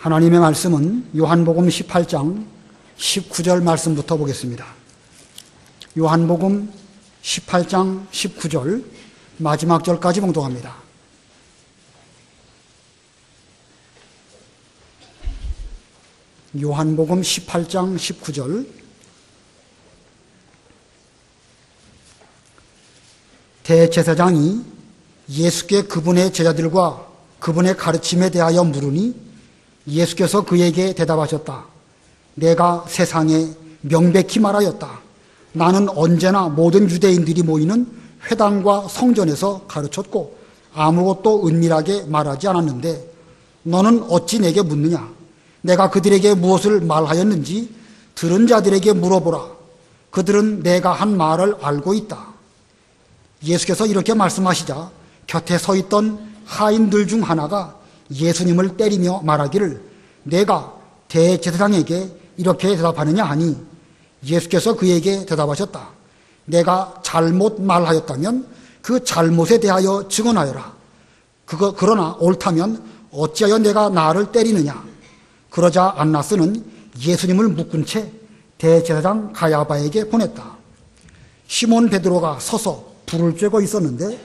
하나님의 말씀은 요한복음 18장 19절 말씀부터 보겠습니다. 요한복음 18장 19절 마지막 절까지 봉독합니다. 요한복음 18장 19절 대제사장이 예수께 그분의 제자들과 그분의 가르침에 대하여 물으니 예수께서 그에게 대답하셨다. 내가 세상에 명백히 말하였다. 나는 언제나 모든 유대인들이 모이는 회당과 성전에서 가르쳤고 아무것도 은밀하게 말하지 않았는데 너는 어찌 내게 묻느냐? 내가 그들에게 무엇을 말하였는지 들은 자들에게 물어보라. 그들은 내가 한 말을 알고 있다. 예수께서 이렇게 말씀하시자 곁에 서 있던 하인들 중 하나가 예수님을 때리며 말하기를 내가 대제사장에게 이렇게 대답하느냐 하니 예수께서 그에게 대답하셨다. 내가 잘못 말하였다면 그 잘못에 대하여 증언하여라. 그러나 옳다면 어찌하여 내가 나를 때리느냐? 그러자 안나스는 예수님을 묶은 채 대제사장 가야바에게 보냈다. 시몬 베드로가 서서 불을 쬐고 있었는데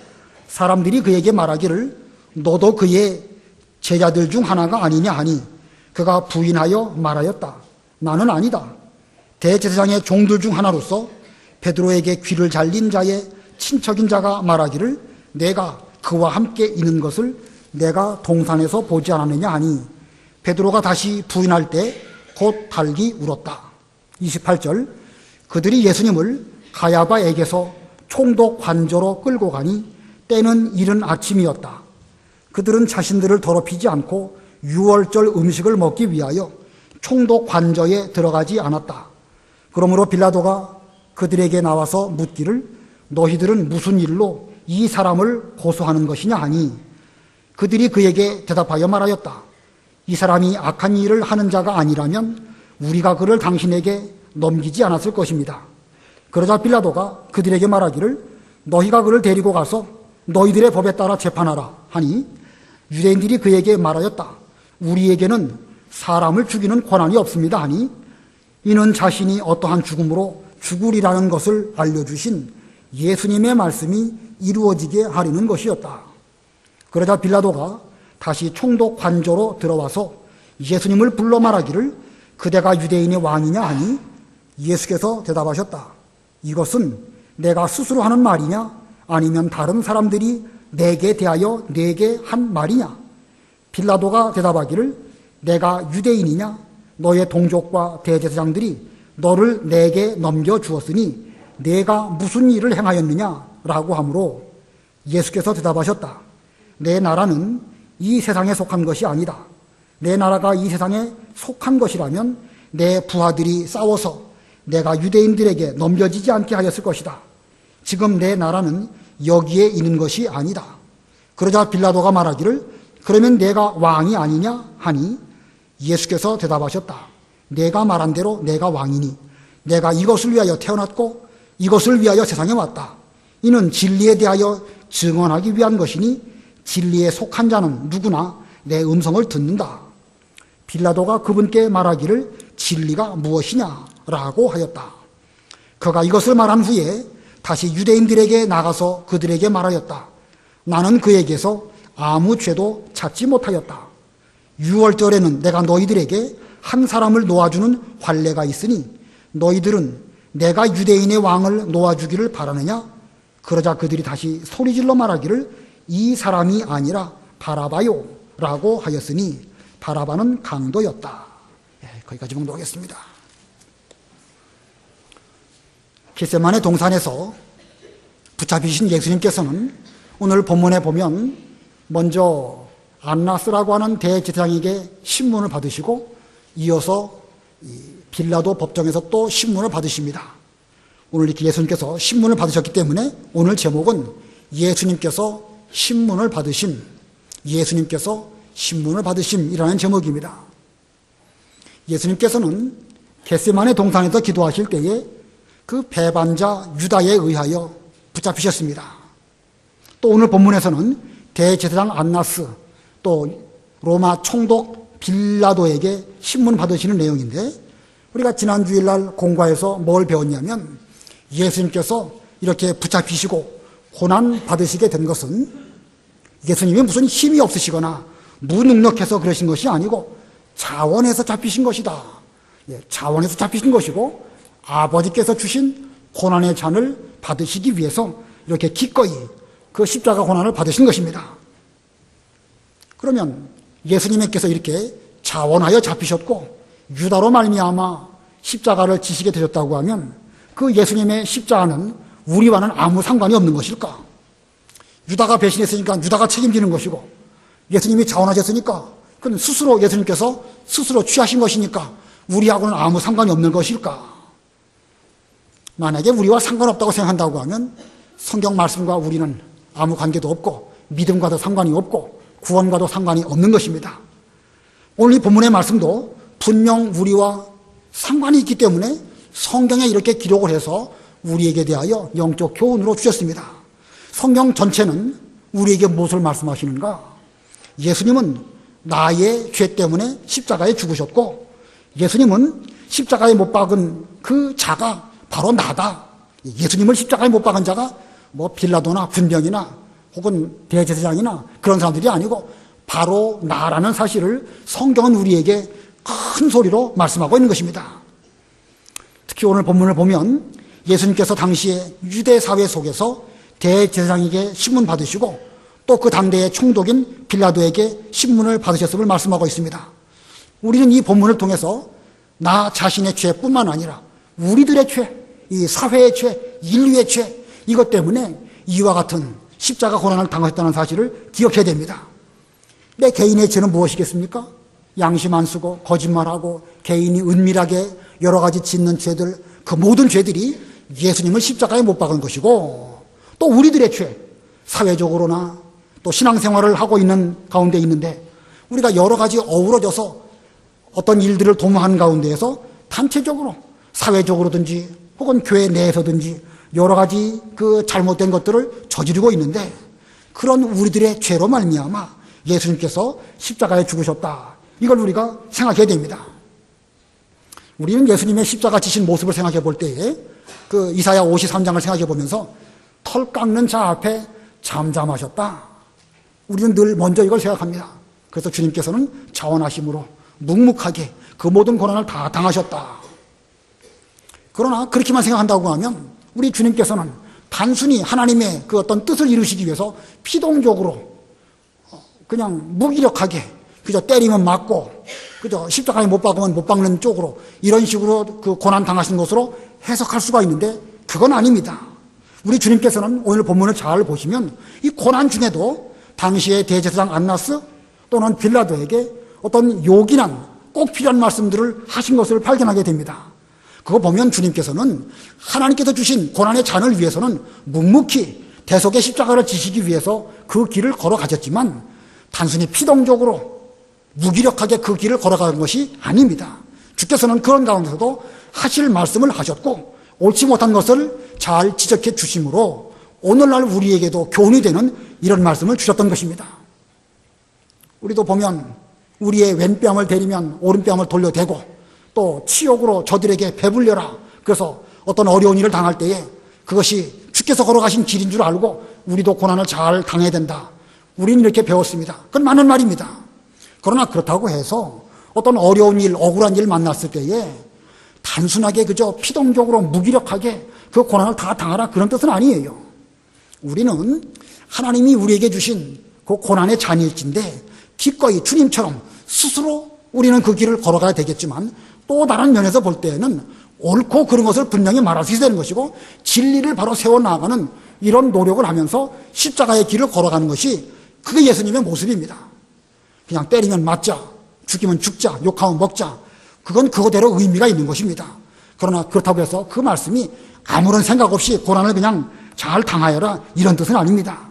사람들이 그에게 말하기를 너도 그의 제자들 중 하나가 아니냐 하니 그가 부인하여 말하였다. 나는 아니다. 대제사장의 종들 중 하나로서 베드로에게 귀를 잘린 자의 친척인 자가 말하기를 내가 그와 함께 있는 것을 내가 동산에서 보지 않았느냐 하니 베드로가 다시 부인할 때 곧 달기 울었다. 28절 그들이 예수님을 가야바에게서 총독 관저로 끌고 가니 때는 이른 아침이었다. 그들은 자신들을 더럽히지 않고 유월절 음식을 먹기 위하여 총독 관저에 들어가지 않았다. 그러므로 빌라도가 그들에게 나와서 묻기를 너희들은 무슨 일로 이 사람을 고소하는 것이냐 하니 그들이 그에게 대답하여 말하였다. 이 사람이 악한 일을 하는 자가 아니라면 우리가 그를 당신에게 넘기지 않았을 것입니다. 그러자 빌라도가 그들에게 말하기를 너희가 그를 데리고 가서 너희들의 법에 따라 재판하라 하니 유대인들이 그에게 말하였다. 우리에게는 사람을 죽이는 권한이 없습니다 하니 이는 자신이 어떠한 죽음으로 죽으리라는 것을 알려주신 예수님의 말씀이 이루어지게 하려는 것이었다. 그러자 빌라도가 다시 총독 관저로 들어와서 예수님을 불러 말하기를 그대가 유대인의 왕이냐 하니 예수께서 대답하셨다. 이것은 내가 스스로 하는 말이냐 아니면 다른 사람들이 내게 대하여 내게 한 말이냐? 빌라도가 대답하기를 내가 유대인이냐? 너의 동족과 대제사장들이 너를 내게 넘겨주었으니 내가 무슨 일을 행하였느냐? 라고 하므로 예수께서 대답하셨다. 내 나라는 이 세상에 속한 것이 아니다. 내 나라가 이 세상에 속한 것이라면 내 부하들이 싸워서 내가 유대인들에게 넘겨지지 않게 하였을 것이다. 지금 내 나라는 여기에 있는 것이 아니다. 그러자 빌라도가 말하기를 그러면 내가 왕이 아니냐 하니 예수께서 대답하셨다. 내가 말한 대로 내가 왕이니 내가 이것을 위하여 태어났고 이것을 위하여 세상에 왔다. 이는 진리에 대하여 증언하기 위한 것이니 진리에 속한 자는 누구나 내 음성을 듣는다. 빌라도가 그분께 말하기를 진리가 무엇이냐라고 하였다. 그가 이것을 말한 후에 다시 유대인들에게 나가서 그들에게 말하였다. 나는 그에게서 아무 죄도 찾지 못하였다. 유월절에는 내가 너희들에게 한 사람을 놓아주는 관례가 있으니 너희들은 내가 유대인의 왕을 놓아주기를 바라느냐? 그러자 그들이 다시 소리질러 말하기를 이 사람이 아니라 바라바요 라고 하였으니 바라바는 강도였다. 거기까지 봉독하겠습니다. 겟세마네 동산에서 붙잡히신 예수님께서는 오늘 본문에 보면 먼저 안나스라고 하는 대제사장에게 신문을 받으시고 이어서 빌라도 법정에서 또 신문을 받으십니다. 오늘 이렇게 예수님께서 신문을 받으셨기 때문에 오늘 제목은 예수님께서 신문을 받으심, 예수님께서 신문을 받으심이라는 제목입니다. 예수님께서는 겟세마네 동산에서 기도하실 때에 그 배반자 유다에 의하여 붙잡히셨습니다. 또 오늘 본문에서는 대제사장 안나스, 또 로마 총독 빌라도에게 신문 받으시는 내용인데, 우리가 지난 주일날 공과에서 뭘 배웠냐면 예수님께서 이렇게 붙잡히시고 고난 받으시게 된 것은 예수님이 무슨 힘이 없으시거나 무능력해서 그러신 것이 아니고 자원에서 잡히신 것이다. 자원에서 잡히신 것이고 아버지께서 주신 고난의 잔을 받으시기 위해서 이렇게 기꺼이 그 십자가 고난을 받으신 것입니다. 그러면 예수님께서 이렇게 자원하여 잡히셨고 유다로 말미암아 십자가를 지시게 되셨다고 하면 그 예수님의 십자가는 우리와는 아무 상관이 없는 것일까? 유다가 배신했으니까 유다가 책임지는 것이고 예수님이 자원하셨으니까 그건 스스로 예수님께서 스스로 취하신 것이니까 우리하고는 아무 상관이 없는 것일까? 만약에 우리와 상관없다고 생각한다고 하면 성경 말씀과 우리는 아무 관계도 없고 믿음과도 상관이 없고 구원과도 상관이 없는 것입니다. 오늘 이 본문의 말씀도 분명 우리와 상관이 있기 때문에 성경에 이렇게 기록을 해서 우리에게 대하여 영적 교훈으로 주셨습니다. 성경 전체는 우리에게 무엇을 말씀하시는가? 예수님은 나의 죄 때문에 십자가에 죽으셨고 예수님은 십자가에 못 박은 그 자가 바로 나다. 예수님을 십자가에 못 박은 자가 뭐 빌라도나 군병이나 혹은 대제사장이나 그런 사람들이 아니고 바로 나라는 사실을 성경은 우리에게 큰 소리로 말씀하고 있는 것입니다. 특히 오늘 본문을 보면 예수님께서 당시에 유대 사회 속에서 대제사장에게 신문 받으시고 또 그 당대의 총독인 빌라도에게 신문을 받으셨음을 말씀하고 있습니다. 우리는 이 본문을 통해서 나 자신의 죄뿐만 아니라 우리들의 죄, 이 사회의 죄, 인류의 죄, 이것 때문에 이와 같은 십자가 고난을 당하셨다는 사실을 기억해야 됩니다. 내 개인의 죄는 무엇이겠습니까? 양심 안 쓰고 거짓말하고 개인이 은밀하게 여러 가지 짓는 죄들, 그 모든 죄들이 예수님을 십자가에 못 박은 것이고 또 우리들의 죄, 사회적으로나 또 신앙생활을 하고 있는 가운데 있는데 우리가 여러 가지 어우러져서 어떤 일들을 도모하는 가운데에서 단체적으로 사회적으로든지 혹은 교회 내에서든지 여러 가지 그 잘못된 것들을 저지르고 있는데 그런 우리들의 죄로 말미암아 예수님께서 십자가에 죽으셨다. 이걸 우리가 생각해야 됩니다. 우리는 예수님의 십자가 지신 모습을 생각해 볼 때에 그 이사야 53장을 생각해 보면서 털 깎는 자 앞에 잠잠하셨다. 우리는 늘 먼저 이걸 생각합니다. 그래서 주님께서는 자원하심으로 묵묵하게 그 모든 고난을 다 당하셨다. 그러나 그렇게만 생각한다고 하면 우리 주님께서는 단순히 하나님의 그 어떤 뜻을 이루시기 위해서 피동적으로 그냥 무기력하게 그저 때리면 맞고 그저 십자가에 못 박으면 못 박는 쪽으로 이런 식으로 그 고난 당하신 것으로 해석할 수가 있는데 그건 아닙니다. 우리 주님께서는 오늘 본문을 잘 보시면 이 고난 중에도 당시의 대제사장 안나스 또는 빌라도에게 어떤 요긴한 꼭 필요한 말씀들을 하신 것을 발견하게 됩니다. 그거 보면 주님께서는 하나님께서 주신 고난의 잔을 위해서는 묵묵히 대속의 십자가를 지시기 위해서 그 길을 걸어가셨지만 단순히 피동적으로 무기력하게 그 길을 걸어가는 것이 아닙니다. 주께서는 그런 가운데서도 하실 말씀을 하셨고 옳지 못한 것을 잘 지적해 주심으로 오늘날 우리에게도 교훈이 되는 이런 말씀을 주셨던 것입니다. 우리도 보면 우리의 왼뺨을 대리면 오른뺨을 돌려대고 또 치욕으로 저들에게 배불려라. 그래서 어떤 어려운 일을 당할 때에 그것이 주께서 걸어가신 길인 줄 알고 우리도 고난을 잘 당해야 된다. 우리는 이렇게 배웠습니다. 그건 맞는 말입니다. 그러나 그렇다고 해서 어떤 어려운 일, 억울한 일 만났을 때에 단순하게 그저 피동적으로 무기력하게 그 고난을 다 당하라 그런 뜻은 아니에요. 우리는 하나님이 우리에게 주신 그 고난의 잔일진데 기꺼이 주님처럼 스스로 우리는 그 길을 걸어가야 되겠지만 또 다른 면에서 볼 때에는 옳고 그런 것을 분명히 말할 수 있어야 되는 것이고 진리를 바로 세워나가는 이런 노력을 하면서 십자가의 길을 걸어가는 것이 그게 예수님의 모습입니다. 그냥 때리면 맞자, 죽이면 죽자, 욕하면 먹자, 그건 그거대로 의미가 있는 것입니다. 그러나 그렇다고 해서 그 말씀이 아무런 생각 없이 고난을 그냥 잘 당하여라 이런 뜻은 아닙니다.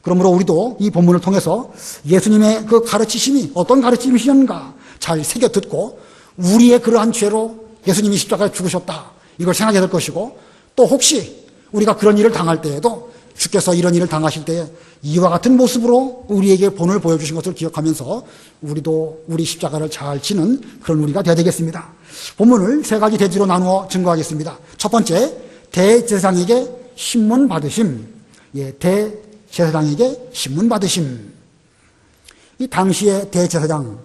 그러므로 우리도 이 본문을 통해서 예수님의 그 가르치심이 어떤 가르치심이었는가 잘 새겨 듣고 우리의 그러한 죄로 예수님이 십자가에 죽으셨다 이걸 생각해야 될 것이고 또 혹시 우리가 그런 일을 당할 때에도 주께서 이런 일을 당하실 때 이와 같은 모습으로 우리에게 본을 보여주신 것을 기억하면서 우리도 우리 십자가를 잘 지는 그런 우리가 되어야 되겠습니다. 본문을 세 가지 대지로 나누어 증거하겠습니다. 첫 번째, 대제사장에게 신문 받으심. 대제사장에게 신문 받으심. 이 당시의 대제사장,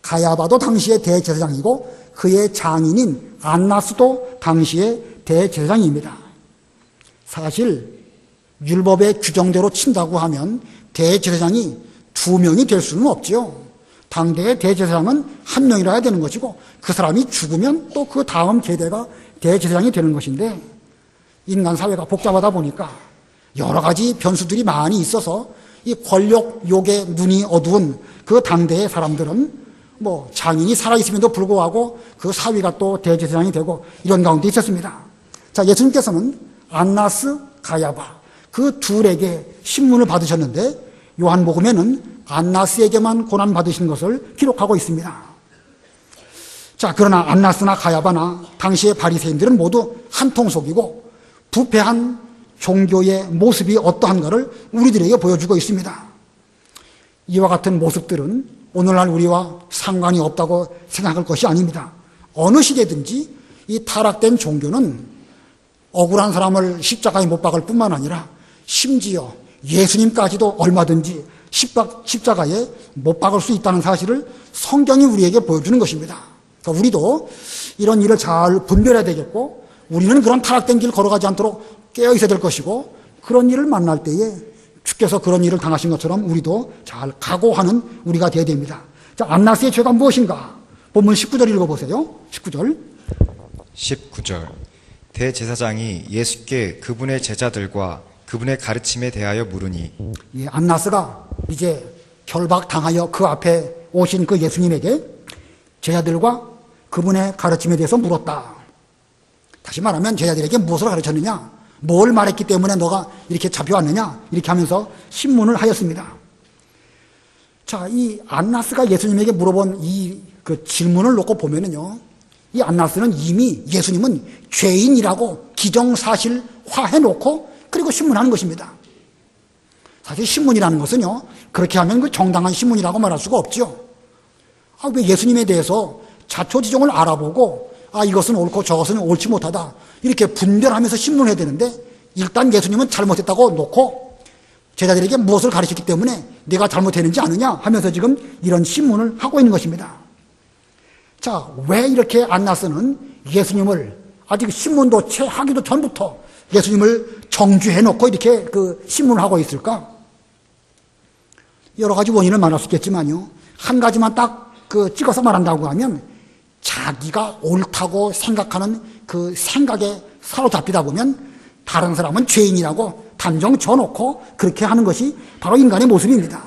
가야바도 당시의 대제사장이고 그의 장인인 안나스도 당시의 대제사장입니다. 사실 율법의 규정대로 친다고 하면 대제사장이 2명이 될 수는 없죠. 당대의 대제사장은 1명이라야 되는 것이고 그 사람이 죽으면 또 그 다음 세대가 대제사장이 되는 것인데 인간 사회가 복잡하다 보니까 여러 가지 변수들이 많이 있어서 이 권력 욕에 눈이 어두운 그 당대의 사람들은 장인이 살아있음에도 불구하고 그 사위가 또 대제사장이 되고 이런 가운데 있었습니다. 자, 예수님께서는 안나스, 가야바 그 둘에게 신문을 받으셨는데 요한복음에는 안나스에게만 고난받으신 것을 기록하고 있습니다. 자, 그러나 안나스나 가야바나 당시의 바리새인들은 모두 한 통속이고 부패한 종교의 모습이 어떠한가를 우리들에게 보여주고 있습니다. 이와 같은 모습들은 오늘날 우리와 상관이 없다고 생각할 것이 아닙니다. 어느 시대든지 이 타락된 종교는 억울한 사람을 십자가에 못 박을 뿐만 아니라 심지어 예수님까지도 얼마든지 십자가에 못 박을 수 있다는 사실을 성경이 우리에게 보여주는 것입니다. 그러니까 우리도 이런 일을 잘 분별해야 되겠고 우리는 그런 타락된 길 걸어가지 않도록 깨어 있어야 될 것이고 그런 일을 만날 때에 주께서 그런 일을 당하신 것처럼 우리도 잘 각오하는 우리가 되어야 됩니다. 자, 안나스의 죄가 무엇인가? 본문 19절 읽어보세요. 19절 대제사장이 예수께 그분의 제자들과 그분의 가르침에 대하여 물으니 안나스가 이제 결박당하여 그 앞에 오신 그 예수님에게 제자들과 그분의 가르침에 대해서 물었다. 다시 말하면 제자들에게 무엇을 가르쳤느냐? 뭘 말했기 때문에 너가 이렇게 잡혀왔느냐? 이렇게 하면서 신문을 하였습니다. 자, 이 안나스가 예수님에게 물어본 그 질문을 놓고 보면은요, 이 안나스는 이미 예수님은 죄인이라고 기정사실화해놓고 그리고 신문하는 것입니다. 사실 신문이라는 것은요, 그렇게 하면 그 정당한 신문이라고 말할 수가 없죠. 왜 예수님에 대해서 자초지종을 알아보고 이것은 옳고 저것은 옳지 못하다 이렇게 분별하면서 신문해야 되는데 일단 예수님은 잘못했다고 놓고 제자들에게 무엇을 가르쳤기 때문에 내가 잘못했는지 아느냐 하면서 지금 이런 신문을 하고 있는 것입니다. 자, 왜 이렇게 안나스는 예수님을 아직 신문도 채 하기도 전부터 예수님을 정죄해놓고 이렇게 그 신문을 하고 있을까? 여러 가지 원인을 말할 수 있겠지만요, 한 가지만 딱 찍어서 말한다고 하면 자기가 옳다고 생각하는 그 생각에 사로잡히다 보면 다른 사람은 죄인이라고 단정 져놓고 그렇게 하는 것이 바로 인간의 모습입니다.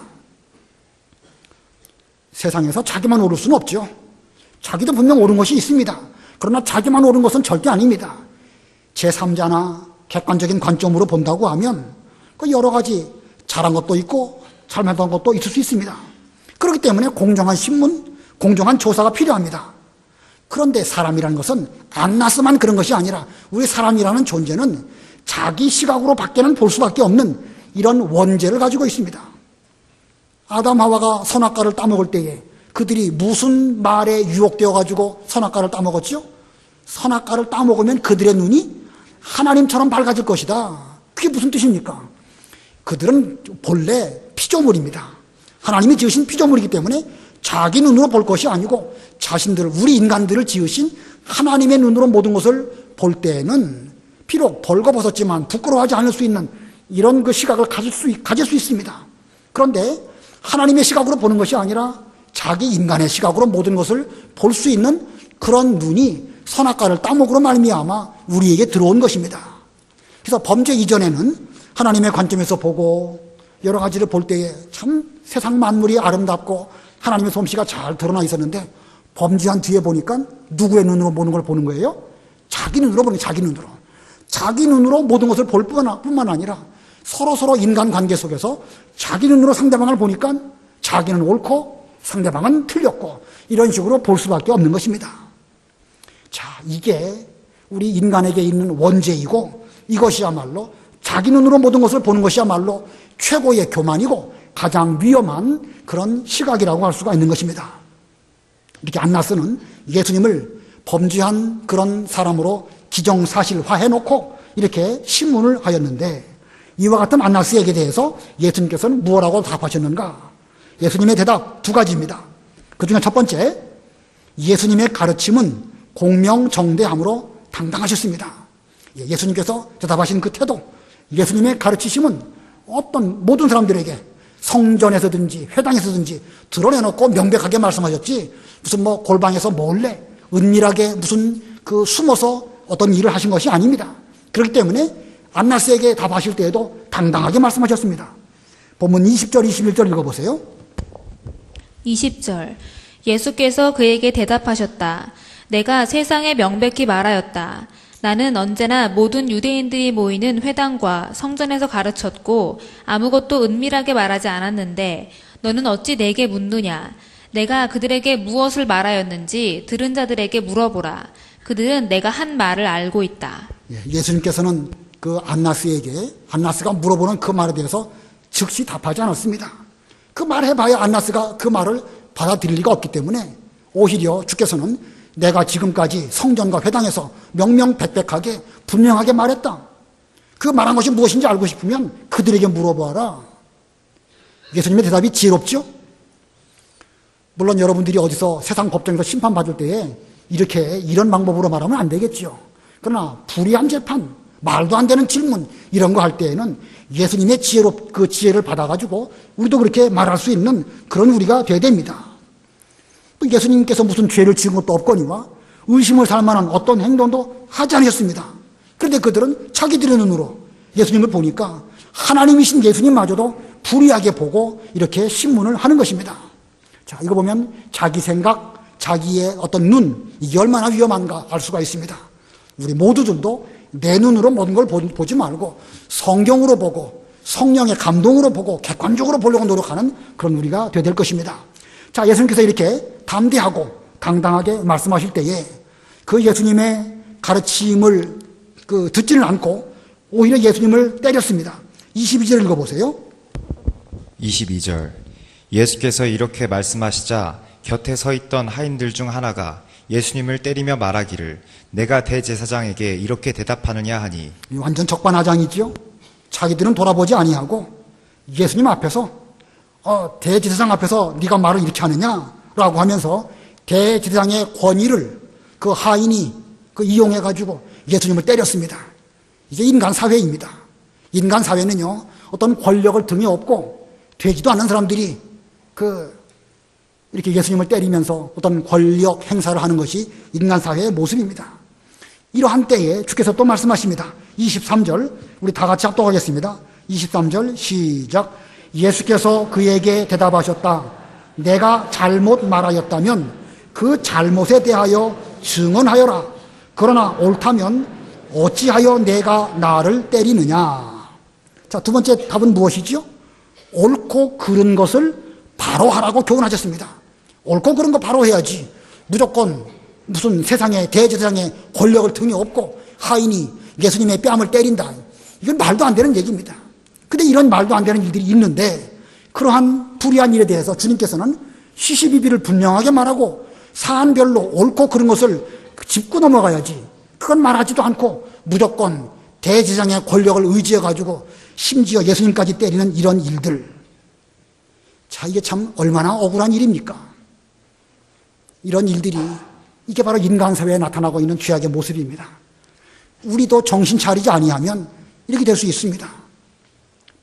세상에서 자기만 옳을 수는 없죠. 자기도 분명 옳은 것이 있습니다. 그러나 자기만 옳은 것은 절대 아닙니다. 제3자나 객관적인 관점으로 본다고 하면 그 여러 가지 잘한 것도 있고 잘못한 것도 있을 수 있습니다. 그렇기 때문에 공정한 신문, 공정한 조사가 필요합니다. 그런데 사람이라는 것은 안나스만 그런 것이 아니라 우리 사람이라는 존재는 자기 시각으로 밖에는 볼 수밖에 없는 이런 원죄를 가지고 있습니다. 아담 하와가 선악과를 따먹을 때에 그들이 무슨 말에 유혹되어 가지고 선악과를 따먹었죠? 선악과를 따먹으면 그들의 눈이 하나님처럼 밝아질 것이다. 그게 무슨 뜻입니까? 그들은 본래 피조물입니다. 하나님이 지으신 피조물이기 때문에 자기 눈으로 볼 것이 아니고 자신들, 우리 인간들을 지으신 하나님의 눈으로 모든 것을 볼 때에는 비록 벌거벗었지만 부끄러워하지 않을 수 있는 이런 그 시각을 가질 수 있습니다. 그런데 하나님의 시각으로 보는 것이 아니라 자기 인간의 시각으로 모든 것을 볼 수 있는 그런 눈이 선악과를 따먹으로 말미암아 우리에게 들어온 것입니다. 그래서 범죄 이전에는 하나님의 관점에서 보고 여러 가지를 볼 때에 참 세상 만물이 아름답고 하나님의 솜씨가 잘 드러나 있었는데 범죄한 뒤에 보니까 누구의 눈으로 보는 걸 보는 거예요? 자기 눈으로 보는 거예요. 자기 눈으로. 자기 눈으로 모든 것을 볼 뿐만 아니라 서로 인간관계 속에서 자기 눈으로 상대방을 보니까 자기는 옳고 상대방은 틀렸고 이런 식으로 볼 수밖에 없는 것입니다. 자, 이게 우리 인간에게 있는 원죄이고 이것이야말로 자기 눈으로 모든 것을 보는 것이야말로 최고의 교만이고 가장 위험한 그런 시각이라고 할 수가 있는 것입니다. 이렇게 안나스는 예수님을 범죄한 그런 사람으로 기정사실화해놓고 이렇게 신문을 하였는데, 이와 같은 안나스에게 대해서 예수님께서는 무엇라고 답하셨는가? 예수님의 대답 두 가지입니다. 그 중에 첫 번째, 예수님의 가르침은 공명정대함으로 당당하셨습니다. 예수님께서 대답하신 그 태도, 예수님의 가르치심은 어떤 모든 사람들에게 성전에서든지 회당에서든지 드러내놓고 명백하게 말씀하셨지, 무슨 골방에서 몰래 은밀하게 무슨 숨어서 어떤 일을 하신 것이 아닙니다. 그렇기 때문에 안나스에게 답하실 때에도 당당하게 말씀하셨습니다. 본문 20절 21절 읽어보세요. 20절 예수께서 그에게 대답하셨다. 내가 세상에 명백히 말하였다. 나는 언제나 모든 유대인들이 모이는 회당과 성전에서 가르쳤고 아무것도 은밀하게 말하지 않았는데 너는 어찌 내게 묻느냐? 내가 그들에게 무엇을 말하였는지 들은 자들에게 물어보라. 그들은 내가 한 말을 알고 있다. 예수님께서는 그 안나스에게 안나스가 물어보는 그 말에 대해서 즉시 답하지 않았습니다. 그 말 해봐야 안나스가 그 말을 받아들일 리가 없기 때문에 오히려 주께서는 내가 지금까지 성전과 회당에서 명명백백하게 분명하게 말했다. 그 말한 것이 무엇인지 알고 싶으면 그들에게 물어봐라. 예수님의 대답이 지혜롭죠? 물론 여러분들이 어디서 세상 법정에서 심판받을 때에 이런 방법으로 말하면 안 되겠죠. 그러나 불의한 재판, 말도 안 되는 질문 이런 거 할 때에는 예수님의 그 지혜를 받아가지고 우리도 그렇게 말할 수 있는 그런 우리가 돼야 됩니다. 예수님께서 무슨 죄를 지은 것도 없거니와 의심을 살 만한 어떤 행동도 하지 않으셨습니다. 그런데 그들은 자기들의 눈으로 예수님을 보니까 하나님이신 예수님마저도 불의하게 보고 이렇게 신문을 하는 것입니다. 자, 이거 보면 자기 생각, 자기의 어떤 눈, 이게 얼마나 위험한가 알 수가 있습니다. 우리 모두들도 내 눈으로 모든 걸 보지 말고 성경으로 보고 성령의 감동으로 보고 객관적으로 보려고 노력하는 그런 우리가 되어야 될 것입니다. 자, 예수님께서 이렇게 담대하고 당당하게 말씀하실 때에 그 예수님의 가르침을 듣지는 않고 오히려 예수님을 때렸습니다. 22절 읽어보세요. 22절 예수께서 이렇게 말씀하시자 곁에 서 있던 하인들 중 하나가 예수님을 때리며 말하기를 내가 대제사장에게 이렇게 대답하느냐 하니. 완전 적반하장이지요. 자기들은 돌아보지 아니하고 예수님 앞에서 대제사장 앞에서 네가 말을 이렇게 하느냐라고 하면서 대제사장의 권위를 그 하인이 이용해가지고 예수님을 때렸습니다. 이게 인간 사회입니다. 인간 사회는요, 어떤 권력을 등에 업고 되지도 않는 사람들이 이렇게 예수님을 때리면서 어떤 권력 행사를 하는 것이 인간 사회의 모습입니다. 이러한 때에 주께서 또 말씀하십니다. 23절 우리 다 같이 합독하겠습니다. 23절 시작. 예수께서 그에게 대답하셨다. 내가 잘못 말하였다면 그 잘못에 대하여 증언하여라. 그러나 옳다면 어찌하여 내가 나를 때리느냐. 자, 두 번째 답은 무엇이죠? 옳고 그른 것을 바로 하라고 교훈하셨습니다. 옳고 그른 거 바로 해야지. 무조건 무슨 세상에 대제사장의 권력을 등에 업고 하인이 예수님의 뺨을 때린다. 이건 말도 안 되는 얘기입니다. 근데 이런 말도 안 되는 일들이 있는데 그러한 불의한 일에 대해서 주님께서는 시시비비를 분명하게 말하고 사안별로 옳고 그른 것을 짚고 넘어가야지. 그건 말하지도 않고 무조건 대제사장의 권력을 의지해가지고 심지어 예수님까지 때리는 이런 일들. 자, 이게 참 얼마나 억울한 일입니까? 이런 일들이 이게 바로 인간 사회에 나타나고 있는 죄악의 모습입니다. 우리도 정신 차리지 아니하면 이렇게 될 수 있습니다.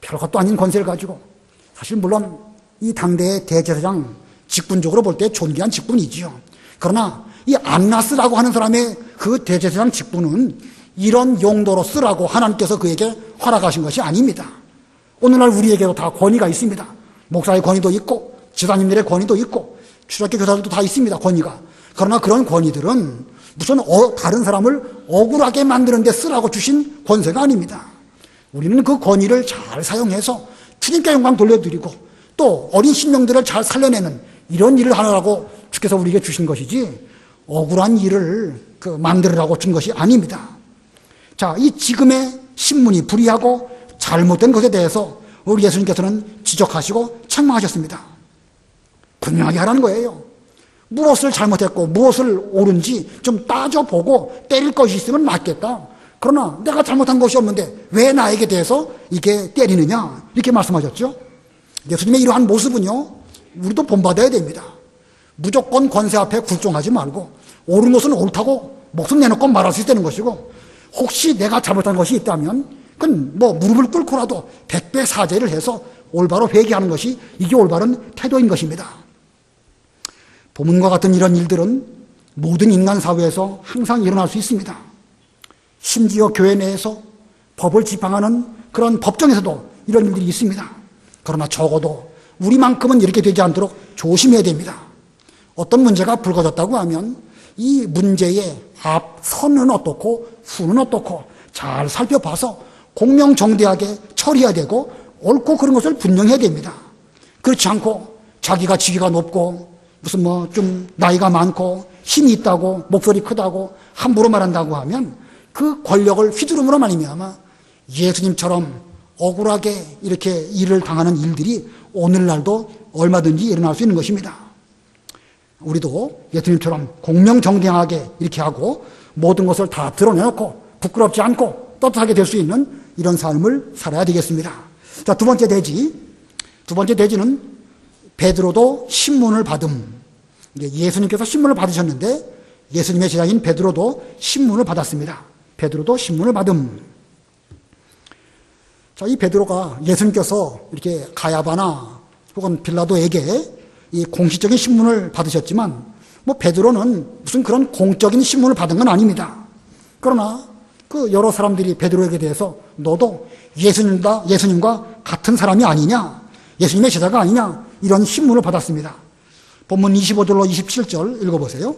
별것도 아닌 권세를 가지고 사실 물론 이 당대의 대제사장 직분적으로 볼 때 존귀한 직분이지요. 그러나 이 안나스라고 하는 사람의 그 대제사장 직분은 이런 용도로 쓰라고 하나님께서 그에게 허락하신 것이 아닙니다. 오늘날 우리에게도 다 권위가 있습니다. 목사의 권위도 있고 지사님들의 권위도 있고 주일학교 교사들도 다 있습니다. 권위가. 그러나 그런 권위들은 무슨 다른 사람을 억울하게 만드는 데 쓰라고 주신 권세가 아닙니다. 우리는 그 권위를 잘 사용해서 주님께 영광 돌려드리고 또 어린 심령들을 잘 살려내는 이런 일을 하느라고 주께서 우리에게 주신 것이지 억울한 일을 만들으라고 준 것이 아닙니다. 자, 이 지금의 신문이 불의하고 잘못된 것에 대해서 우리 예수님께서는 지적하시고 책망하셨습니다. 분명하게 하라는 거예요. 무엇을 잘못했고 무엇을 옳은지 좀 따져보고 때릴 것이 있으면 맞겠다. 그러나 내가 잘못한 것이 없는데 왜 나에게 대해서 이게 때리느냐, 이렇게 말씀하셨죠. 예수님의 이러한 모습은요, 우리도 본받아야 됩니다. 무조건 권세 앞에 굴종하지 말고 옳은 것은 옳다고 목숨 내놓고 말할 수 있다는 것이고, 혹시 내가 잘못한 것이 있다면 그건 뭐 무릎을 꿇고라도 100배 사죄를 해서 올바로 회개하는 것이 이게 올바른 태도인 것입니다. 본문과 같은 이런 일들은 모든 인간 사회에서 항상 일어날 수 있습니다. 심지어 교회 내에서 법을 지팡하는 그런 법정에서도 이런 일들이 있습니다. 그러나 적어도 우리만큼은 이렇게 되지 않도록 조심해야 됩니다. 어떤 문제가 불거졌다고 하면 이 문제의 앞선은 어떻고 후는 어떻고 잘 살펴봐서 공명정대하게 처리해야 되고 옳고 그런 것을 분명해야 됩니다. 그렇지 않고 자기가 직위가 높고 무슨 뭐 좀 나이가 많고 힘이 있다고 목소리 크다고 함부로 말한다고 하면 그 권력을 휘두름으로 말미암아 예수님처럼 억울하게 이렇게 일을 당하는 일들이 오늘날도 얼마든지 일어날 수 있는 것입니다. 우리도 예수님처럼 공명정대하게 이렇게 하고 모든 것을 다 드러내놓고 부끄럽지 않고 떳떳하게 될 수 있는 이런 삶을 살아야 되겠습니다. 자, 두 번째 대지는 베드로도 신문을 받음. 예수님께서 신문을 받으셨는데 예수님의 제자인 베드로도 신문을 받았습니다. 베드로도 신문을 받음. 자, 이 베드로가 예수님께서 이렇게 가야바나 혹은 빌라도에게 이 공식적인 신문을 받으셨지만 뭐 베드로는 무슨 그런 공적인 신문을 받은 건 아닙니다. 그러나 그 여러 사람들이 베드로에게 대해서 너도 예수님과 같은 사람이 아니냐, 예수님의 제자가 아니냐, 이런 신문을 받았습니다. 본문 25절로 27절 읽어보세요.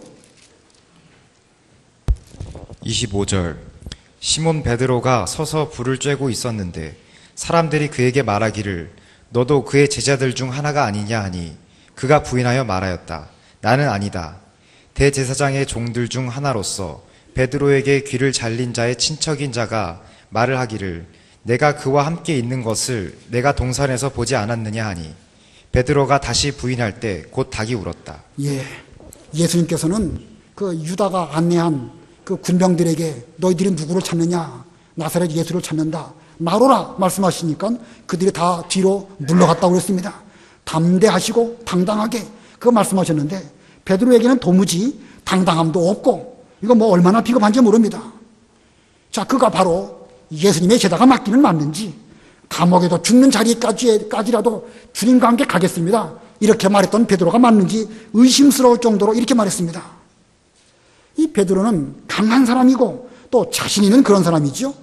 25절. 시몬 베드로가 서서 불을 쬐고 있었는데 사람들이 그에게 말하기를 너도 그의 제자들 중 하나가 아니냐 하니 그가 부인하여 말하였다. 나는 아니다. 대제사장의 종들 중 하나로서 베드로에게 귀를 잘린 자의 친척인 자가 말을 하기를 내가 그와 함께 있는 것을 내가 동산에서 보지 않았느냐 하니 베드로가 다시 부인할 때 곧 닭이 울었다. 예, 예수님께서는 그 유다가 안내한 그 군병들에게 너희들이 누구를 찾느냐, 나사렛 예수를 찾는다, 나로라 말씀하시니까 그들이 다 뒤로 물러갔다고 그랬습니다. 담대하시고 당당하게 그 말씀하셨는데 베드로에게는 도무지 당당함도 없고 이거 뭐 얼마나 비겁한지 모릅니다. 자, 그가 바로 예수님의 제자가 맞기는 맞는지 감옥에도 죽는 자리까지라도 주님과 함께 가겠습니다, 이렇게 말했던 베드로가 맞는지 의심스러울 정도로 이렇게 말했습니다. 이 베드로는 강한 사람이고 또 자신 있는 그런 사람이죠.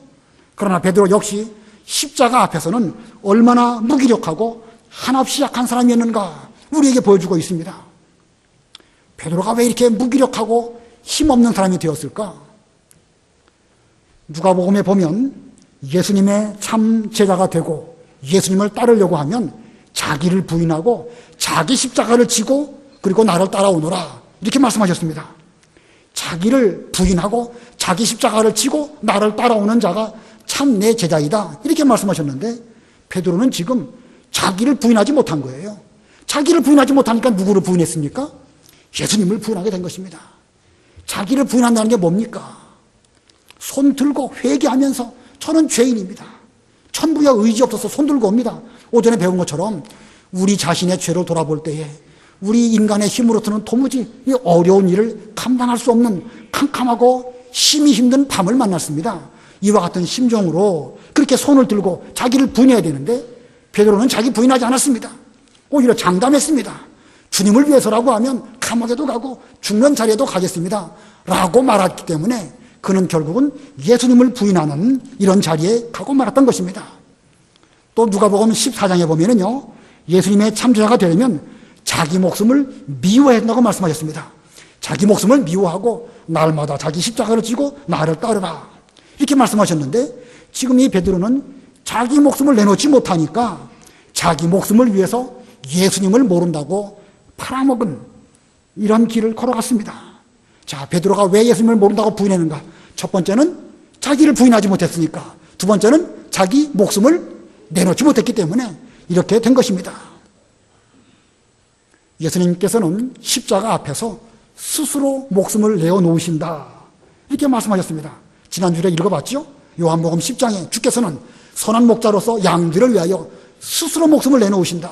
그러나 베드로 역시 십자가 앞에서는 얼마나 무기력하고 한없이 약한 사람이었는가 우리에게 보여주고 있습니다. 베드로가 왜 이렇게 무기력하고 힘없는 사람이 되었을까? 누가복음에 보면 예수님의 참 제자가 되고 예수님을 따르려고 하면 자기를 부인하고 자기 십자가를 지고 그리고 나를 따라오너라, 이렇게 말씀하셨습니다. 자기를 부인하고 자기 십자가를 지고 나를 따라오는 자가 참 내 제자이다, 이렇게 말씀하셨는데 베드로는 지금 자기를 부인하지 못한 거예요. 자기를 부인하지 못하니까 누구를 부인했습니까? 예수님을 부인하게 된 것입니다. 자기를 부인한다는 게 뭡니까? 손 들고 회개하면서 저는 죄인입니다, 천부야 의지 없어서 손 들고 옵니다. 오전에 배운 것처럼 우리 자신의 죄를 돌아볼 때에 우리 인간의 힘으로서는 도무지 이 어려운 일을 감당할 수 없는 캄캄하고 심히 힘든 밤을 만났습니다. 이와 같은 심정으로 그렇게 손을 들고 자기를 부인해야 되는데 베드로는 자기 부인하지 않았습니다. 오히려 장담했습니다. 주님을 위해서라고 하면 감옥에도 가고 죽는 자리에도 가겠습니다 라고 말했기 때문에 그는 결국은 예수님을 부인하는 이런 자리에 가고 말았던 것입니다. 또 누가복음 14장에 보면은요, 예수님의 참제자가 되려면 자기 목숨을 미워해야 한다고 말씀하셨습니다. 자기 목숨을 미워하고 날마다 자기 십자가를 지고 나를 따르라, 이렇게 말씀하셨는데 지금 이 베드로는 자기 목숨을 내놓지 못하니까 자기 목숨을 위해서 예수님을 모른다고 팔아먹은 이런 길을 걸어갔습니다. 자, 베드로가 왜 예수님을 모른다고 부인했는가? 첫 번째는 자기를 부인하지 못했으니까, 두 번째는 자기 목숨을 내놓지 못했기 때문에 이렇게 된 것입니다. 예수님께서는 십자가 앞에서 스스로 목숨을 내어놓으신다, 이렇게 말씀하셨습니다. 지난주에 읽어봤죠? 요한복음 10장에 주께서는 선한 목자로서 양들을 위하여 스스로 목숨을 내놓으신다.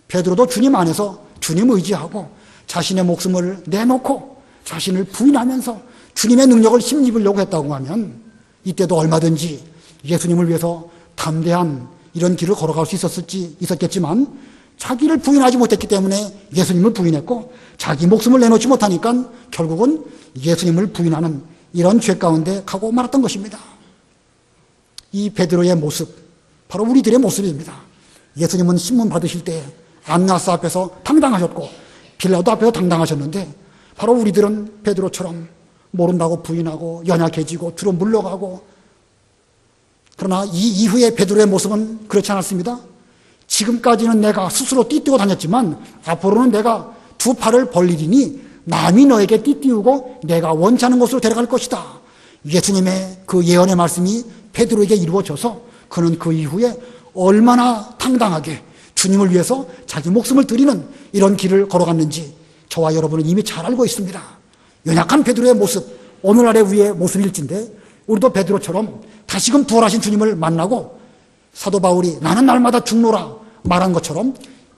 베드로도 주님 안에서 주님 의지하고 자신의 목숨을 내놓고 자신을 부인하면서 주님의 능력을 힘입으려고 했다고 하면 이때도 얼마든지 예수님을 위해서 담대한 이런 길을 걸어갈 수 있었겠지만 자기를 부인하지 못했기 때문에 예수님을 부인했고 자기 목숨을 내놓지 못하니까 결국은 예수님을 부인하는 이런 죄 가운데 가고 말았던 것입니다. 이 베드로의 모습, 바로 우리들의 모습입니다. 예수님은 신문 받으실 때 안나스 앞에서 당당하셨고 빌라도 앞에서 당당하셨는데 바로 우리들은 베드로처럼 모른다고 부인하고 연약해지고 뒤로 물러가고, 그러나 이 이후에 베드로의 모습은 그렇지 않았습니다. 지금까지는 내가 스스로 띠띠고 다녔지만 앞으로는 내가 두 팔을 벌리리니 남이 너에게 띠띠우고 내가 원치 않은 곳으로 데려갈 것이다. 예수님의 그 예언의 말씀이 베드로에게 이루어져서 그는 그 이후에 얼마나 당당하게 주님을 위해서 자기 목숨을 드리는 이런 길을 걸어갔는지 저와 여러분은 이미 잘 알고 있습니다. 연약한 베드로의 모습, 오늘날의 우리의 모습일진데 우리도 베드로처럼 다시금 부활하신 주님을 만나고 사도 바울이 나는 날마다 죽노라 말한 것처럼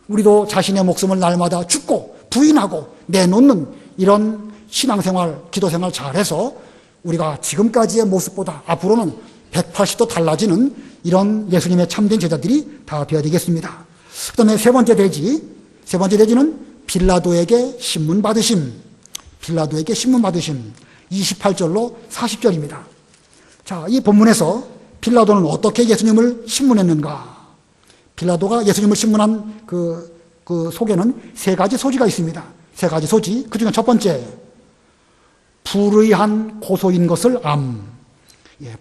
우리도 자신의 목숨을 날마다 죽고 부인하고 내놓는 이런 신앙생활, 기도생활 잘해서 우리가 지금까지의 모습보다 앞으로는 180도 달라지는 이런 예수님의 참된 제자들이 다 되어야 되겠습니다. 그 다음에 세 번째 대지는 빌라도에게 신문 받으심. 빌라도에게 신문 받으심. 28절로 40절입니다. 자, 이 본문에서 빌라도는 어떻게 예수님을 신문했는가? 빌라도가 예수님을 신문한 그 속에는 세 가지 소지가 있습니다. 세 가지 소지. 그 중에 첫 번째, 불의한 고소인 것을 암.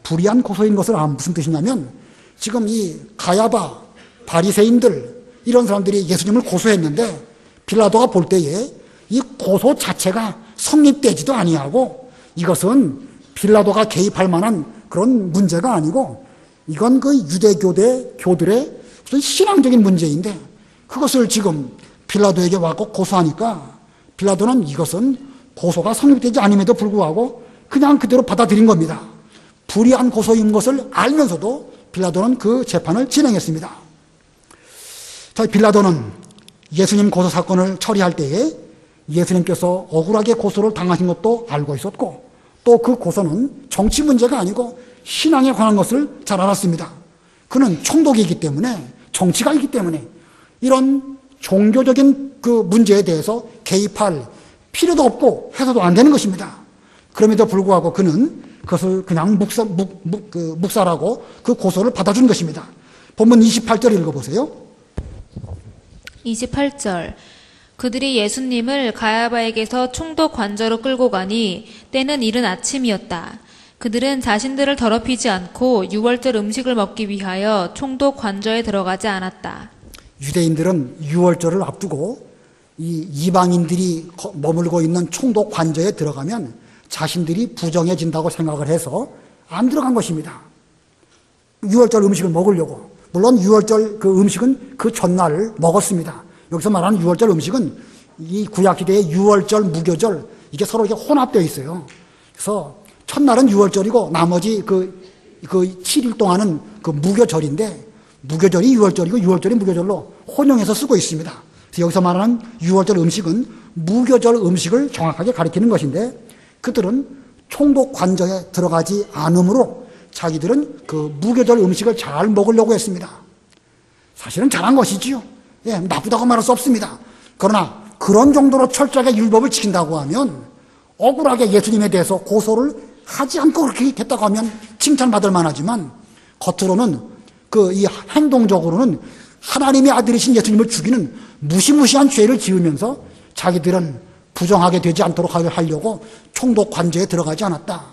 불의한 고소인 것을 암. 무슨 뜻이냐면 지금 이 가야바, 바리새인들 이런 사람들이 예수님을 고소했는데 빌라도가 볼 때에 이 고소 자체가 성립되지도 아니하고 이것은 빌라도가 개입할 만한 그런 문제가 아니고 이건 그 유대교대 교들의 무슨 신앙적인 문제인데 그것을 지금 빌라도에게 와서 고소하니까 빌라도는 이것은 고소가 성립되지 않음에도 불구하고 그냥 그대로 받아들인 겁니다. 불의한 고소인 것을 알면서도 빌라도는 그 재판을 진행했습니다. 자, 빌라도는 예수님 고소 사건을 처리할 때에 예수님께서 억울하게 고소를 당하신 것도 알고 있었고 또 그 고소는 정치 문제가 아니고 신앙에 관한 것을 잘 알았습니다. 그는 총독이기 때문에 정치가 있기 때문에 이런 종교적인 그 문제에 대해서 개입할 필요도 없고 해서도 안 되는 것입니다. 그럼에도 불구하고 그는 그것을 그냥 묵살하고 그 고소를 받아준 것입니다. 본문 28절 읽어보세요. 28절. 그들이 예수님을 가야바에게서 총독 관저로 끌고 가니 때는 이른 아침이었다. 그들은 자신들을 더럽히지 않고 유월절 음식을 먹기 위하여 총독 관저에 들어가지 않았다. 유대인들은 유월절을 앞두고 이 이방인들이 머물고 있는 총독 관저에 들어가면 자신들이 부정해진다고 생각을 해서 안 들어간 것입니다. 유월절 음식을 먹으려고. 물론 유월절 그 음식은 그 전날 먹었습니다. 여기서 말하는 유월절 음식은 이 구약시대의 유월절, 무교절 이게 서로 이렇게 혼합되어 있어요. 그래서 첫날은 유월절이고 나머지 그 7일 동안은 그 무교절인데 무교절이 유월절이고 유월절이 무교절로 혼용해서 쓰고 있습니다. 그래서 여기서 말하는 유월절 음식은 무교절 음식을 정확하게 가리키는 것인데 그들은 총독 관저에 들어가지 않으므로 자기들은 그 무교절 음식을 잘 먹으려고 했습니다. 사실은 잘한 것이지요. 예, 나쁘다고 말할 수 없습니다. 그러나 그런 정도로 철저하게 율법을 지킨다고 하면 억울하게 예수님에 대해서 고소를 하지 않고 그렇게 됐다고 하면 칭찬받을 만하지만 겉으로는 이 행동적으로는 하나님의 아들이신 예수님을 죽이는 무시무시한 죄를 지으면서 자기들은 부정하게 되지 않도록 하려고 총독 관저에 들어가지 않았다.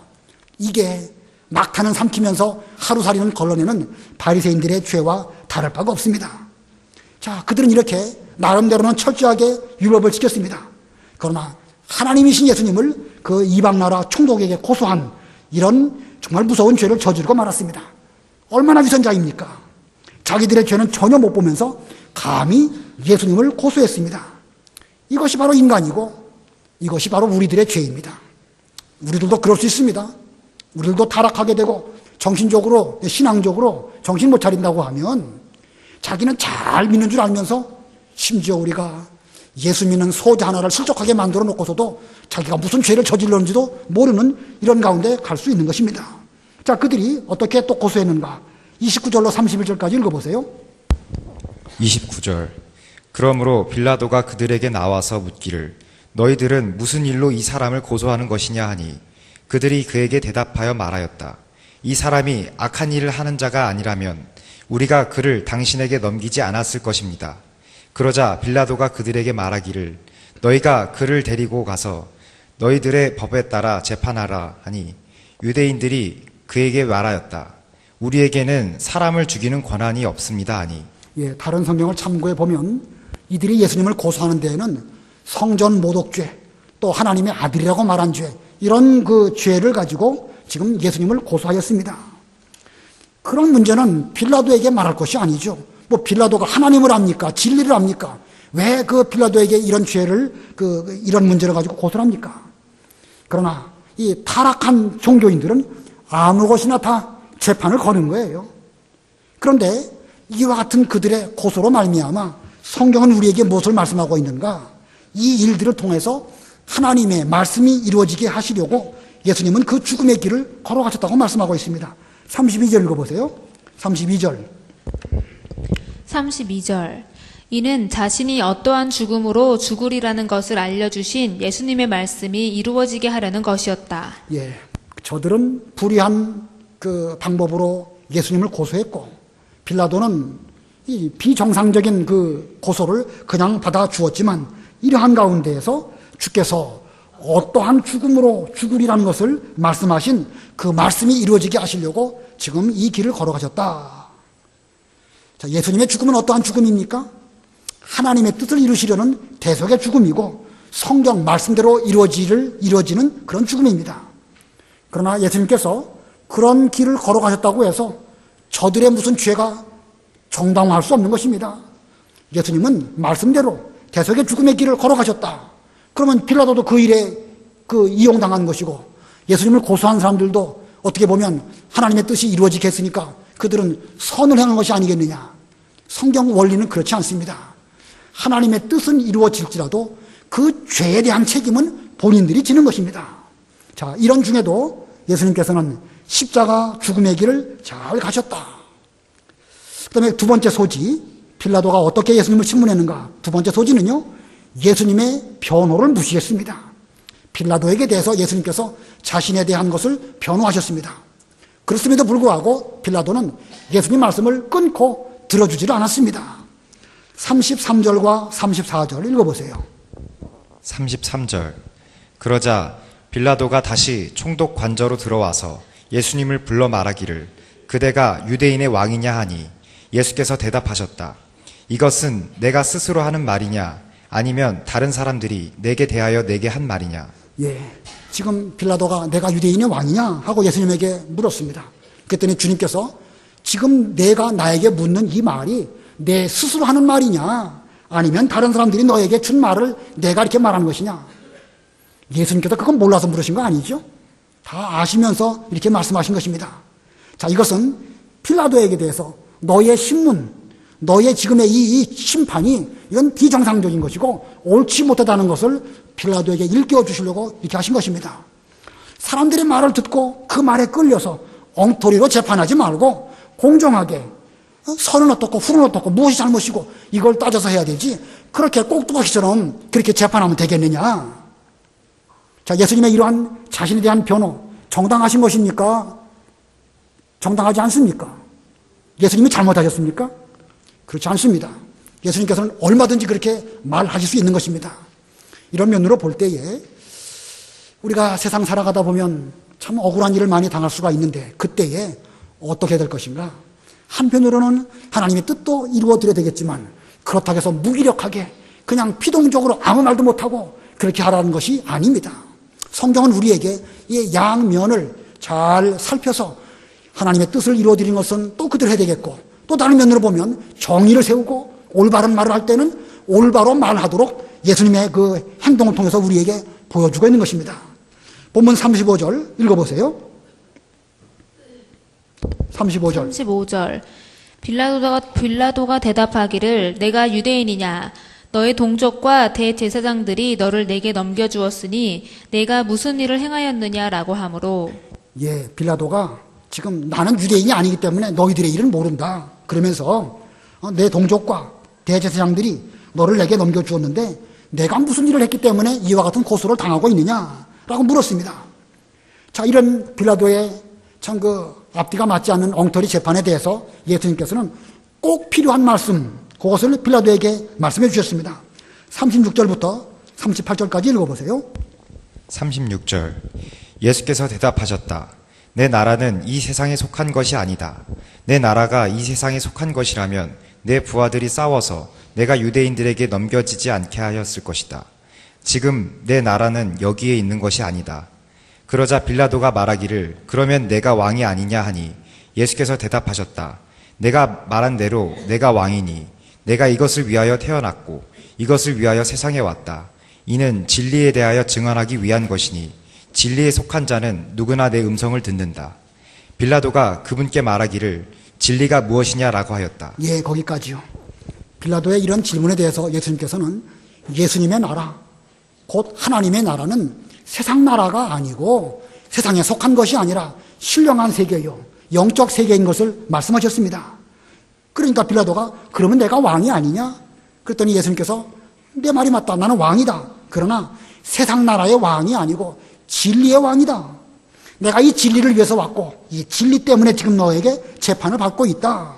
이게 막타는 삼키면서 하루살이는 걸러내는 바리새인들의 죄와 다를 바가 없습니다. 자, 그들은 이렇게 나름대로는 철저하게 율법을 지켰습니다. 그러나 하나님이신 예수님을 그 이방나라 총독에게 고소한 이런 정말 무서운 죄를 저지르고 말았습니다. 얼마나 위선자입니까? 자기들의 죄는 전혀 못 보면서 감히 예수님을 고소했습니다. 이것이 바로 인간이고 이것이 바로 우리들의 죄입니다. 우리들도 그럴 수 있습니다. 우리들도 타락하게 되고 정신적으로, 신앙적으로 정신 못 차린다고 하면 자기는 잘 믿는 줄 알면서 심지어 우리가 예수 믿는 소자 하나를 실족하게 만들어 놓고서도 자기가 무슨 죄를 저질렀는지도 모르는 이런 가운데 갈 수 있는 것입니다. 자, 그들이 어떻게 또 고소했는가? 29절로 31절까지 읽어보세요. 29절. 그러므로 빌라도가 그들에게 나와서 묻기를 너희들은 무슨 일로 이 사람을 고소하는 것이냐 하니 그들이 그에게 대답하여 말하였다. 이 사람이 악한 일을 하는 자가 아니라면 우리가 그를 당신에게 넘기지 않았을 것입니다. 그러자 빌라도가 그들에게 말하기를 너희가 그를 데리고 가서 너희들의 법에 따라 재판하라 하니 유대인들이 그에게 말하였다. 우리에게는 사람을 죽이는 권한이 없습니다 하니. 예, 다른 성경을 참고해 보면 이들이 예수님을 고소하는 데에는 성전 모독죄, 또 하나님의 아들이라고 말한 죄, 이런 그 죄를 가지고 지금 예수님을 고소하였습니다. 그런 문제는 빌라도에게 말할 것이 아니죠. 뭐 빌라도가 하나님을 압니까? 진리를 압니까? 왜 그 빌라도에게 이런 죄를 이런 문제를 가지고 고소를 합니까? 그러나 이 타락한 종교인들은 아무 것이나 다 재판을 거는 거예요. 그런데 이와 같은 그들의 고소로 말미암아 성경은 우리에게 무엇을 말씀하고 있는가? 이 일들을 통해서 하나님의 말씀이 이루어지게 하시려고 예수님은 그 죽음의 길을 걸어가셨다고 말씀하고 있습니다. 32절 읽어보세요. 32절. 이는 자신이 어떠한 죽음으로 죽으리라는 것을 알려주신 예수님의 말씀이 이루어지게 하려는 것이었다. 예, 저들은 불의한 그 방법으로 예수님을 고소했고 빌라도는 이 비정상적인 그 고소를 그냥 받아주었지만 이러한 가운데에서 주께서 어떠한 죽음으로 죽으리라는 것을 말씀하신 그 말씀이 이루어지게 하시려고 지금 이 길을 걸어가셨다. 자, 예수님의 죽음은 어떠한 죽음입니까? 하나님의 뜻을 이루시려는 대속의 죽음이고 성경 말씀대로 이루어지는 그런 죽음입니다. 그러나 예수님께서 그런 길을 걸어가셨다고 해서 저들의 무슨 죄가 정당화할 수 없는 것입니다. 예수님은 말씀대로 대속의 죽음의 길을 걸어가셨다. 그러면 빌라도도 그 일에 이용당한 것이고 예수님을 고소한 사람들도 어떻게 보면 하나님의 뜻이 이루어지게 했으니까 그들은 선을 행한 것이 아니겠느냐. 성경 원리는 그렇지 않습니다. 하나님의 뜻은 이루어질지라도 그 죄에 대한 책임은 본인들이 지는 것입니다. 자, 이런 중에도 예수님께서는 십자가 죽음의 길을 잘 가셨다. 그 다음에 두 번째 소지, 빌라도가 어떻게 예수님을 신문했는가? 두 번째 소지는요, 예수님의 변호를 무시했습니다. 빌라도에게 대해서 예수님께서 자신에 대한 것을 변호하셨습니다. 그렇음에도 불구하고 빌라도는 예수님 말씀을 끊고 들어주지를 않았습니다. 33절과 34절 읽어보세요. 33절. 그러자 빌라도가 다시 총독 관저로 들어와서 예수님을 불러 말하기를 그대가 유대인의 왕이냐 하니 예수께서 대답하셨다. 이것은 내가 스스로 하는 말이냐 아니면 다른 사람들이 내게 대하여 내게 한 말이냐. 예, 지금 빌라도가 내가 유대인의 왕이냐 하고 예수님에게 물었습니다. 그랬더니 주님께서 지금 내가 나에게 묻는 이 말이 내 스스로 하는 말이냐 아니면 다른 사람들이 너에게 준 말을 내가 이렇게 말하는 것이냐. 예수님께서 그건 몰라서 물으신 거 아니죠? 다 아시면서 이렇게 말씀하신 것입니다. 자, 이것은 빌라도에게 대해서 너의 신문, 너의 지금의 이 심판이 이건 비정상적인 것이고 옳지 못하다는 것을 빌라도에게 일깨워 주시려고 이렇게 하신 것입니다. 사람들의 말을 듣고 그 말에 끌려서 엉터리로 재판하지 말고 공정하게 선은 어떻고 후는 어떻고 무엇이 잘못이고 이걸 따져서 해야 되지 그렇게 꼭두각시처럼 그렇게 재판하면 되겠느냐. 자, 예수님의 이러한 자신에 대한 변호 정당하신 것입니까? 정당하지 않습니까? 예수님이 잘못하셨습니까? 그렇지 않습니다. 예수님께서는 얼마든지 그렇게 말하실 수 있는 것입니다. 이런 면으로 볼 때에 우리가 세상 살아가다 보면 참 억울한 일을 많이 당할 수가 있는데 그때에 어떻게 될 것인가? 한편으로는 하나님의 뜻도 이루어드려야 되겠지만 그렇다고 해서 무기력하게 그냥 피동적으로 아무 말도 못하고 그렇게 하라는 것이 아닙니다. 성경은 우리에게 이 양면을 잘 살펴서 하나님의 뜻을 이루어드리는 것은 또 그대로 해야 되겠고, 또 다른 면으로 보면 정의를 세우고 올바른 말을 할 때는 올바로 말하도록 예수님의 그 행동을 통해서 우리에게 보여주고 있는 것입니다. 본문 35절 읽어보세요. 35절. 35절. 빌라도가 대답하기를 내가 유대인이냐 너의 동족과 대제사장들이 너를 내게 넘겨주었으니 내가 무슨 일을 행하였느냐라고 하므로. 예, 빌라도가 지금 나는 유대인이 아니기 때문에 너희들의 일은 모른다 그러면서 내 동족과 대제사장들이 너를 내게 넘겨주었는데 내가 무슨 일을 했기 때문에 이와 같은 고소를 당하고 있느냐라고 물었습니다. 자, 이런 빌라도의 참 앞뒤가 맞지 않는 엉터리 재판에 대해서 예수님께서는 꼭 필요한 말씀, 그것을 빌라도에게 말씀해 주셨습니다. 36절부터 38절까지 읽어보세요. 36절. 예수께서 대답하셨다. 내 나라는 이 세상에 속한 것이 아니다. 내 나라가 이 세상에 속한 것이라면 내 부하들이 싸워서 내가 유대인들에게 넘겨지지 않게 하였을 것이다. 지금 내 나라는 여기에 있는 것이 아니다. 그러자 빌라도가 말하기를 그러면 내가 왕이 아니냐 하니 예수께서 대답하셨다. 내가 말한 대로 내가 왕이니 내가 이것을 위하여 태어났고 이것을 위하여 세상에 왔다. 이는 진리에 대하여 증언하기 위한 것이니 진리에 속한 자는 누구나 내 음성을 듣는다. 빌라도가 그분께 말하기를 진리가 무엇이냐라고 하였다. 예, 거기까지요. 빌라도의 이런 질문에 대해서 예수님께서는 예수님의 나라, 곧 하나님의 나라는 세상 나라가 아니고 세상에 속한 것이 아니라 신령한 세계요, 영적 세계인 것을 말씀하셨습니다. 그러니까 빌라도가 그러면 내가 왕이 아니냐? 그랬더니 예수님께서 내 말이 맞다. 나는 왕이다. 그러나 세상 나라의 왕이 아니고 진리의 왕이다. 내가 이 진리를 위해서 왔고 이 진리 때문에 지금 너에게 재판을 받고 있다.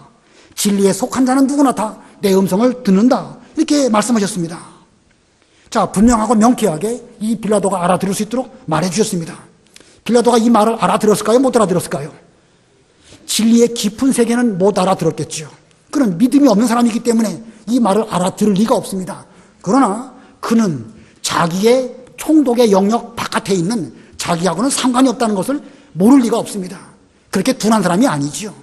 진리에 속한 자는 누구나 다 내 음성을 듣는다. 이렇게 말씀하셨습니다. 자, 분명하고 명쾌하게 이 빌라도가 알아들을 수 있도록 말해 주셨습니다. 빌라도가 이 말을 알아들었을까요? 못 알아들었을까요? 진리의 깊은 세계는 못 알아들었겠죠. 그는 믿음이 없는 사람이기 때문에 이 말을 알아들을 리가 없습니다. 그러나 그는 자기의 총독의 영역 바깥에 있는 자기하고는 상관이 없다는 것을 모를 리가 없습니다. 그렇게 둔한 사람이 아니지요.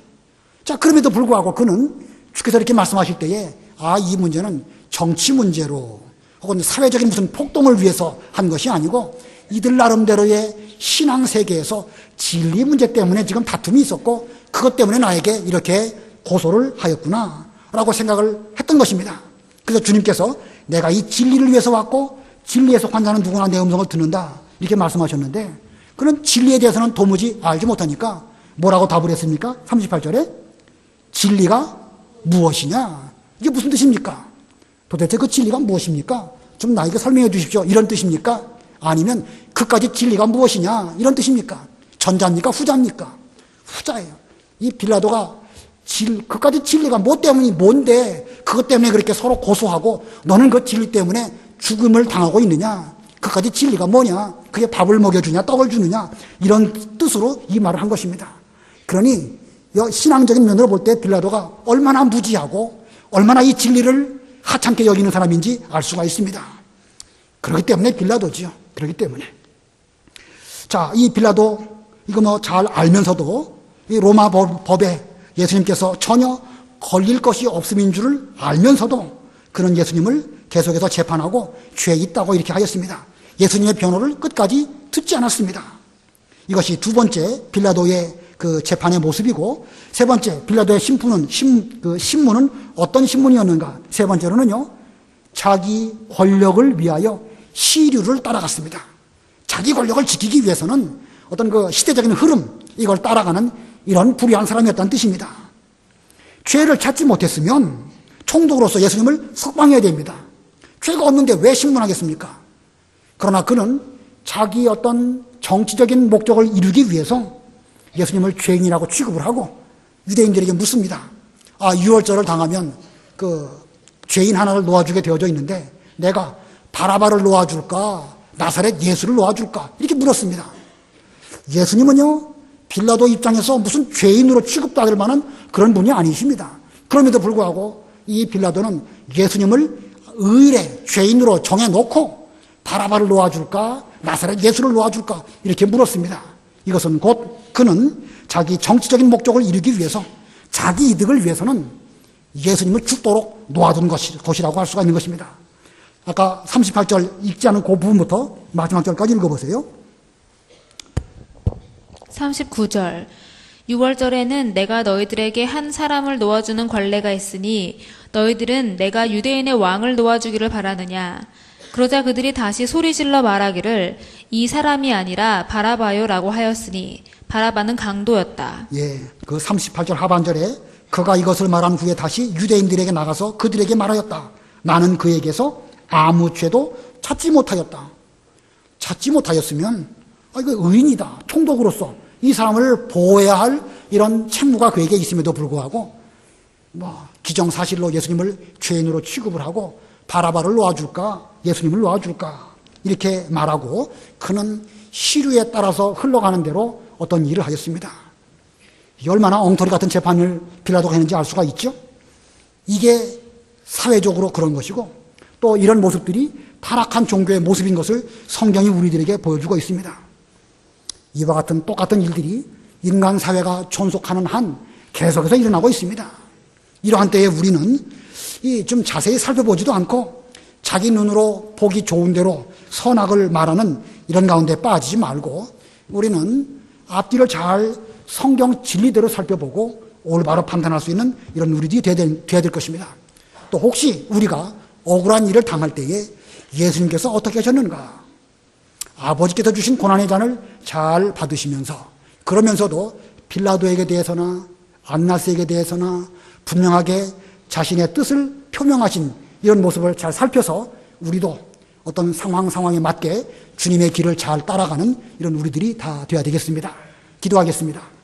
자, 그럼에도 불구하고 그는 주께서 이렇게 말씀하실 때에 이 문제는 정치 문제로 혹은 사회적인 무슨 폭동을 위해서 한 것이 아니고 이들 나름대로의 신앙 세계에서 진리 문제 때문에 지금 다툼이 있었고 그것 때문에 나에게 이렇게 고소를 하였구나 라고 생각을 했던 것입니다. 그래서 주님께서 내가 이 진리를 위해서 왔고 진리에 속한 자는 누구나 내 음성을 듣는다 이렇게 말씀하셨는데 그는 진리에 대해서는 도무지 알지 못하니까 뭐라고 답을 했습니까? 38절에 진리가 무엇이냐? 이게 무슨 뜻입니까? 도대체 그 진리가 무엇입니까? 좀 나에게 설명해 주십시오. 이런 뜻입니까? 아니면 그까지 진리가 무엇이냐? 이런 뜻입니까? 전자입니까? 후자입니까? 후자예요. 이 빌라도가 그까지 진리가 뭐 때문이 뭔데 그것 때문에 그렇게 서로 고소하고 너는 그 진리 때문에 죽음을 당하고 있느냐? 그까지 진리가 뭐냐? 그게 밥을 먹여주냐? 떡을 주느냐? 이런 뜻으로 이 말을 한 것입니다. 그러니 신앙적인 면으로 볼 때 빌라도가 얼마나 무지하고 얼마나 이 진리를 하찮게 여기는 사람인지 알 수가 있습니다. 그렇기 때문에 빌라도지요. 그렇기 때문에. 자, 이 빌라도 이거 잘 알면서도 이 로마 법에 예수님께서 전혀 걸릴 것이 없음인 줄을 알면서도 그는 예수님을 계속해서 재판하고 죄 있다고 이렇게 하였습니다. 예수님의 변호를 끝까지 듣지 않았습니다. 이것이 두 번째 빌라도의 그 재판의 모습이고 세 번째 빌라도의 신문은 어떤 신문이었는가? 세 번째로는요. 자기 권력을 위하여 시류를 따라갔습니다. 자기 권력을 지키기 위해서는 어떤 그 시대적인 흐름 이걸 따라가는 이런 불의한 사람이었다는 뜻입니다. 죄를 찾지 못했으면 총독으로서 예수님을 석방해야 됩니다. 죄가 없는데 왜 신문하겠습니까? 그러나 그는 자기 어떤 정치적인 목적을 이루기 위해서 예수님을 죄인이라고 취급을 하고 유대인들에게 묻습니다. 유월절을 당하면 그 죄인 하나를 놓아주게 되어져 있는데 내가 바라바를 놓아줄까 나사렛 예수를 놓아줄까 이렇게 물었습니다. 예수님은요 빌라도 입장에서 무슨 죄인으로 취급받을 만한 그런 분이 아니십니다. 그럼에도 불구하고 이 빌라도는 예수님을 의뢰 죄인으로 정해놓고 바라바를 놓아줄까 나사렛 예수를 놓아줄까 이렇게 물었습니다. 이것은 곧 그는 자기 정치적인 목적을 이루기 위해서, 자기 이득을 위해서는 예수님을 죽도록 놓아둔 것이라고 할 수가 있는 것입니다. 아까 38절 읽지 않은 그 부분부터 마지막 절까지 읽어보세요. 39절. 6월절에는 내가 너희들에게 한 사람을 놓아주는 관례가 있으니 너희들은 내가 유대인의 왕을 놓아주기를 바라느냐. 그러자 그들이 다시 소리질러 말하기를 이 사람이 아니라 바라바요라고 하였으니 바라바는 강도였다. 예, 그 38절 하반절에 그가 이것을 말한 후에 다시 유대인들에게 나가서 그들에게 말하였다. 나는 그에게서 아무 죄도 찾지 못하였다. 찾지 못하였으면 이거 의인이다. 총독으로서 이 사람을 보호해야 할 이런 책무가 그에게 있음에도 불구하고 기정사실로 예수님을 죄인으로 취급을 하고 바라바를 놓아줄까 예수님을 놓아줄까 이렇게 말하고 그는 시류에 따라서 흘러가는 대로 어떤 일을 하였습니다. 얼마나 엉터리 같은 재판을 빌라도가 했는지 알 수가 있죠. 이게 사회적으로 그런 것이고 또 이런 모습들이 타락한 종교의 모습인 것을 성경이 우리들에게 보여주고 있습니다. 이와 같은 똑같은 일들이 인간 사회가 존속하는 한 계속해서 일어나고 있습니다. 이러한 때에 우리는 좀 자세히 살펴보지도 않고 자기 눈으로 보기 좋은 대로 선악을 말하는 이런 가운데 빠지지 말고 우리는 앞뒤를 잘 성경 진리대로 살펴보고 올바로 판단할 수 있는 이런 우리들이 돼야 될 것입니다. 또 혹시 우리가 억울한 일을 당할 때에 예수님께서 어떻게 하셨는가? 아버지께서 주신 고난의 잔을 잘 받으시면서 그러면서도 빌라도에게 대해서나 안나스에게 대해서나 분명하게 자신의 뜻을 표명하신 이런 모습을 잘 살펴서 우리도 어떤 상황에 맞게 주님의 길을 잘 따라가는 이런 우리들이 다 되어야 되겠습니다. 기도하겠습니다.